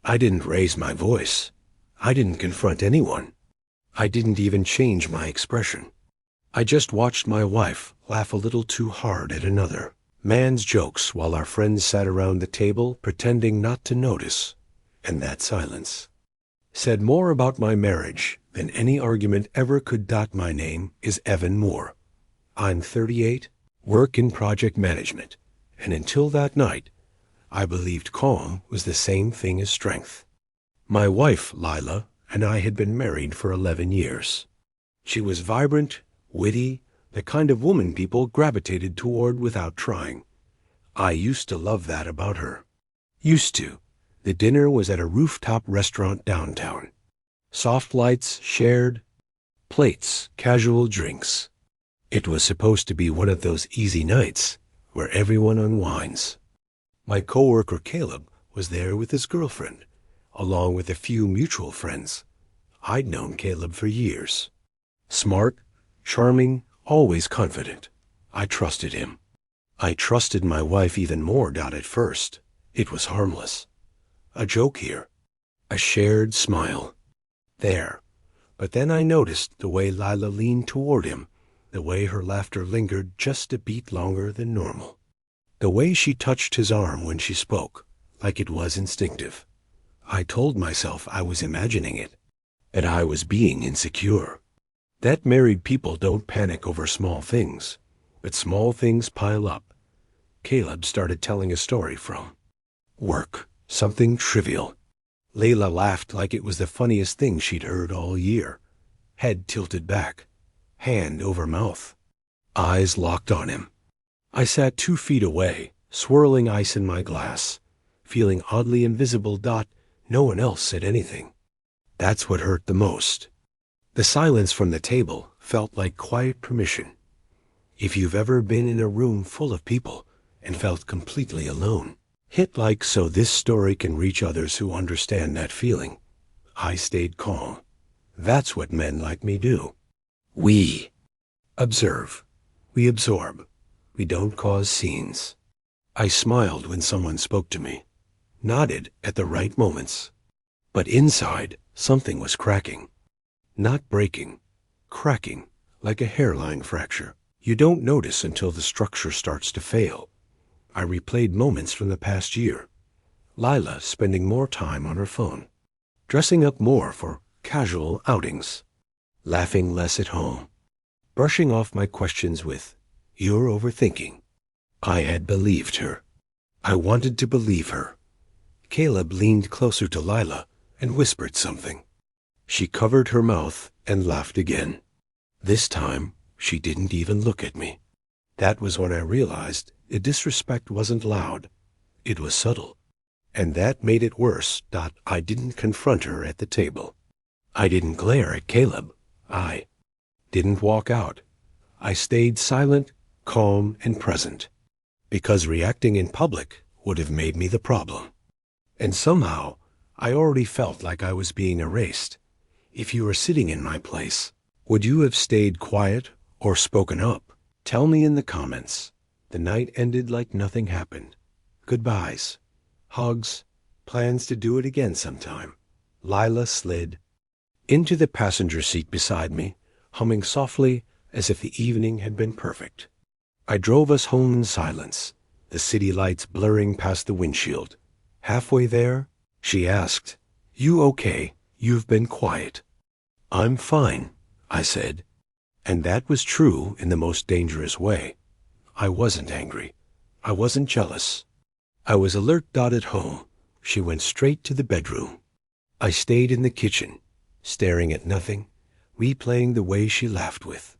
I didn't raise my voice. I didn't confront anyone. I didn't even change my expression. I just watched my wife laugh a little too hard at another man's jokes while our friends sat around the table pretending not to notice. And that silence said more about my marriage than any argument ever could. My name is Evan Moore. I'm 38, work in project management, and until that night, I believed calm was the same thing as strength. My wife, Lila, and I had been married for 11 years. She was vibrant, witty, the kind of woman people gravitated toward without trying. I used to love that about her. Used to. The dinner was at a rooftop restaurant downtown. Soft lights shared, plates, casual drinks. It was supposed to be one of those easy nights where everyone unwinds. My coworker Caleb was there with his girlfriend, along with a few mutual friends. I'd known Caleb for years. Smart, charming, always confident. I trusted him. I trusted my wife even more. At first, it was harmless. A joke here. A shared smile. There. But then I noticed the way Lila leaned toward him, the way her laughter lingered just a beat longer than normal. The way she touched his arm when she spoke, like it was instinctive. I told myself I was imagining it, and I was being insecure. That married people don't panic over small things, but small things pile up. Caleb started telling a story from work, something trivial. Layla laughed like it was the funniest thing she'd heard all year. Head tilted back, hand over mouth, eyes locked on him. I sat 2 feet away, swirling ice in my glass, feeling oddly invisible. No one else said anything. That's what hurt the most. The silence from the table felt like quiet permission. If you've ever been in a room full of people and felt completely alone, hit like so this story can reach others who understand that feeling. I stayed calm. That's what men like me do. We observe. We absorb. We don't cause scenes. I smiled when someone spoke to me, nodded at the right moments. But inside, something was cracking. Not breaking, cracking, like a hairline fracture. You don't notice until the structure starts to fail. I replayed moments from the past year. Lila spending more time on her phone, dressing up more for casual outings, laughing less at home, brushing off my questions with, "You're overthinking." I had believed her. I wanted to believe her. Caleb leaned closer to Lila and whispered something. She covered her mouth and laughed again. This time, she didn't even look at me. That was when I realized the disrespect wasn't loud. It was subtle. And that made it worse. I didn't confront her at the table. I didn't glare at Caleb. I didn't walk out. I stayed silent, calm, and present. Because reacting in public would have made me the problem. And somehow, I already felt like I was being erased. If you were sitting in my place, would you have stayed quiet or spoken up? Tell me in the comments. The night ended like nothing happened. Goodbyes, hugs, plans to do it again sometime. Lila slid into the passenger seat beside me, humming softly as if the evening had been perfect. I drove us home in silence, the city lights blurring past the windshield. Halfway there, she asked, "You okay? You've been quiet." "I'm fine," I said. And that was true in the most dangerous way. I wasn't angry. I wasn't jealous. I was alert. At home, she went straight to the bedroom. I stayed in the kitchen, staring at nothing, replaying the way she laughed with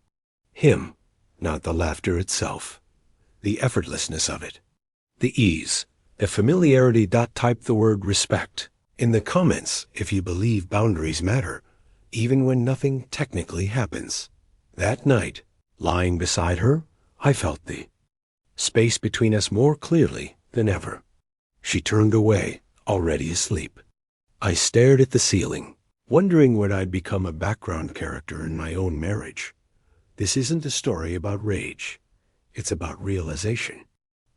him, not the laughter itself, the effortlessness of it, the ease, the familiarity. Type the word respect in the comments if you believe boundaries matter, even when nothing technically happens. That night, lying beside her, I felt the space between us more clearly than ever. She turned away, already asleep. I stared at the ceiling, wondering when I'd become a background character in my own marriage. This isn't a story about rage. It's about realization.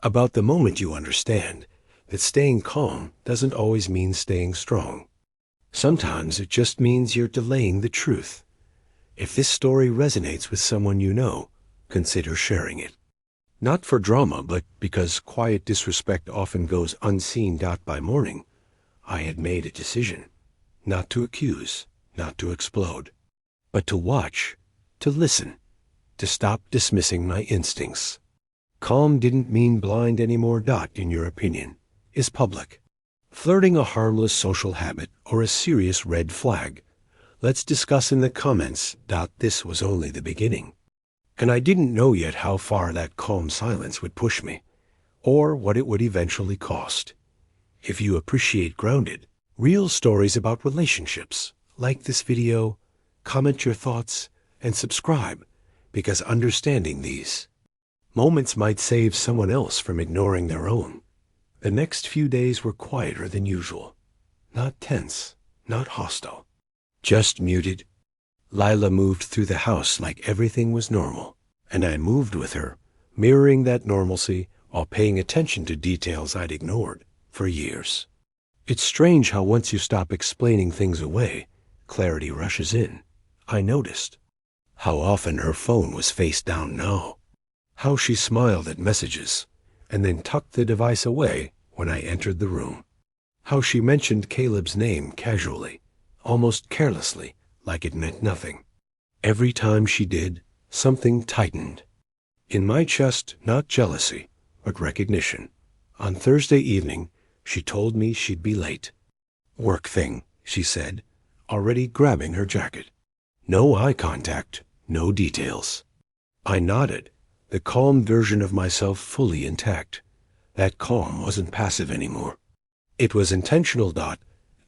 About the moment you understand that staying calm doesn't always mean staying strong. Sometimes it just means you're delaying the truth. If this story resonates with someone you know, consider sharing it. Not for drama, but because quiet disrespect often goes unseen. By morning, I had made a decision. Not to accuse, not to explode, but to watch, to listen, to stop dismissing my instincts. Calm didn't mean blind anymore. In your opinion, is public flirting a harmless social habit or a serious red flag? Let's discuss in the comments. This was only the beginning. And I didn't know yet how far that calm silence would push me, or what it would eventually cost. If you appreciate grounded, real stories about relationships, like this video, comment your thoughts, and subscribe, because understanding these moments might save someone else from ignoring their own. The next few days were quieter than usual. Not tense, not hostile, just muted. Lila moved through the house like everything was normal, and I moved with her, mirroring that normalcy while paying attention to details I'd ignored for years. It's strange how once you stop explaining things away, clarity rushes in. I noticed how often her phone was face down now, how she smiled at messages and then tucked the device away when I entered the room, how she mentioned Caleb's name casually, almost carelessly, like it meant nothing. Every time she did, something tightened. In my chest, not jealousy, but recognition. On Thursday evening, she told me she'd be late. Work thing, she said, already grabbing her jacket. No eye contact, no details. I nodded, the calm version of myself fully intact. That calm wasn't passive anymore. It was intentional.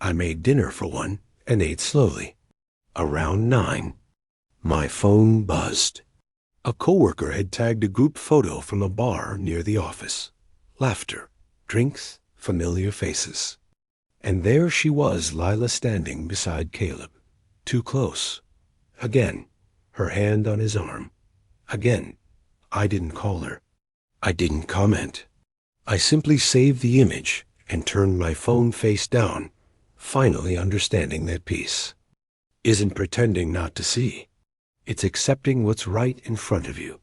I made dinner for one and ate slowly. Around 9, my phone buzzed. A coworker had tagged a group photo from a bar near the office. Laughter, drinks, familiar faces. And there she was, Lila, standing beside Caleb. Too close. Again, her hand on his arm. Again, I didn't call her. I didn't comment. I simply saved the image and turned my phone face down, finally understanding that peace isn't pretending not to see. It's accepting what's right in front of you.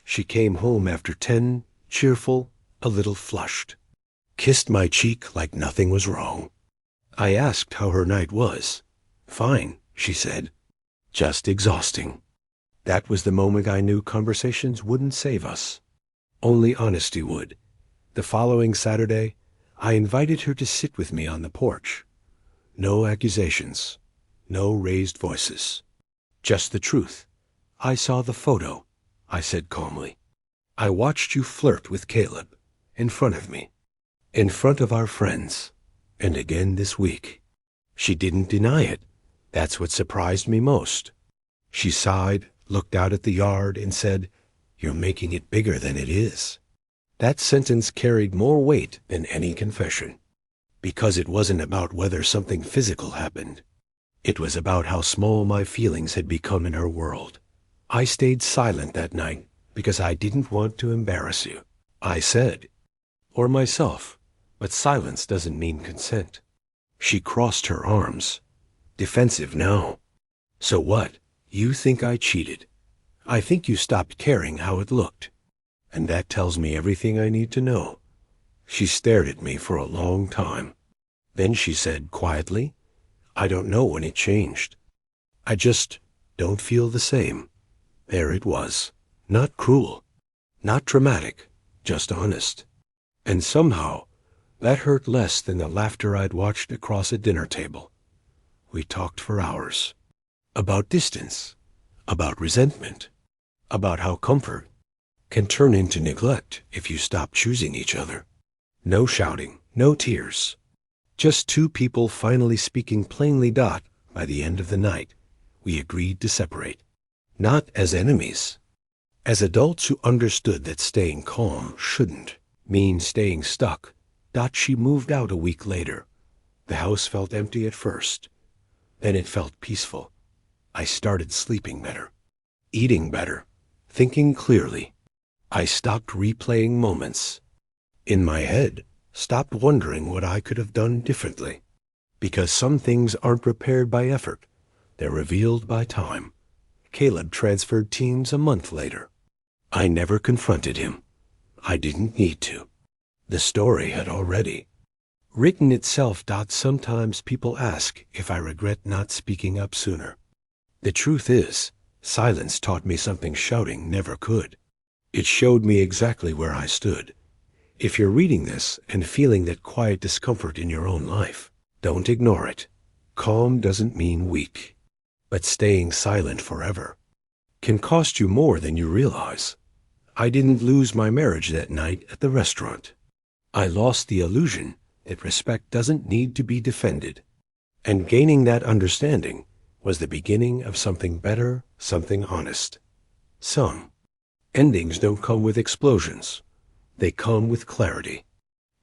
She came home after 10, cheerful, a little flushed. Kissed my cheek like nothing was wrong. I asked how her night was. Fine, she said. Just exhausting. That was the moment I knew conversations wouldn't save us. Only honesty would. The following Saturday, I invited her to sit with me on the porch. No accusations. No raised voices. Just the truth. I saw the photo, I said calmly. I watched you flirt with Caleb, in front of me, in front of our friends, and again this week. She didn't deny it. That's what surprised me most. She sighed, looked out at the yard, and said, "You're making it bigger than it is." That sentence carried more weight than any confession, because it wasn't about whether something physical happened. It was about how small my feelings had become in her world. I stayed silent that night because I didn't want to embarrass you, I said, or myself, but silence doesn't mean consent. She crossed her arms, defensive now. So what? You think I cheated? I think you stopped caring how it looked. And that tells me everything I need to know. She stared at me for a long time. Then she said quietly, "I don't know when it changed. I just don't feel the same." There it was. Not cruel, not dramatic, just honest. And somehow, that hurt less than the laughter I'd watched across a dinner table. We talked for hours. About distance, about resentment, about how comfort can turn into neglect if you stop choosing each other. No shouting, no tears. Just two people finally speaking plainly. By the end of the night, we agreed to separate. Not as enemies. As adults who understood that staying calm shouldn't mean staying stuck. She moved out a week later. The house felt empty at first. Then it felt peaceful. I started sleeping better, eating better, thinking clearly. I stopped replaying moments. In my head, stopped wondering what I could have done differently. Because some things aren't prepared by effort, they're revealed by time. Caleb transferred teams a month later. I never confronted him. I didn't need to. The story had already written itself. Sometimes people ask if I regret not speaking up sooner. The truth is, silence taught me something shouting never could. It showed me exactly where I stood. If you're reading this and feeling that quiet discomfort in your own life, don't ignore it. Calm doesn't mean weak. But staying silent forever can cost you more than you realize. I didn't lose my marriage that night at the restaurant. I lost the illusion that respect doesn't need to be defended. And gaining that understanding was the beginning of something better, something honest. Some endings don't come with explosions. They come with clarity.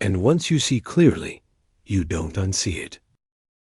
And once you see clearly, you don't unsee it.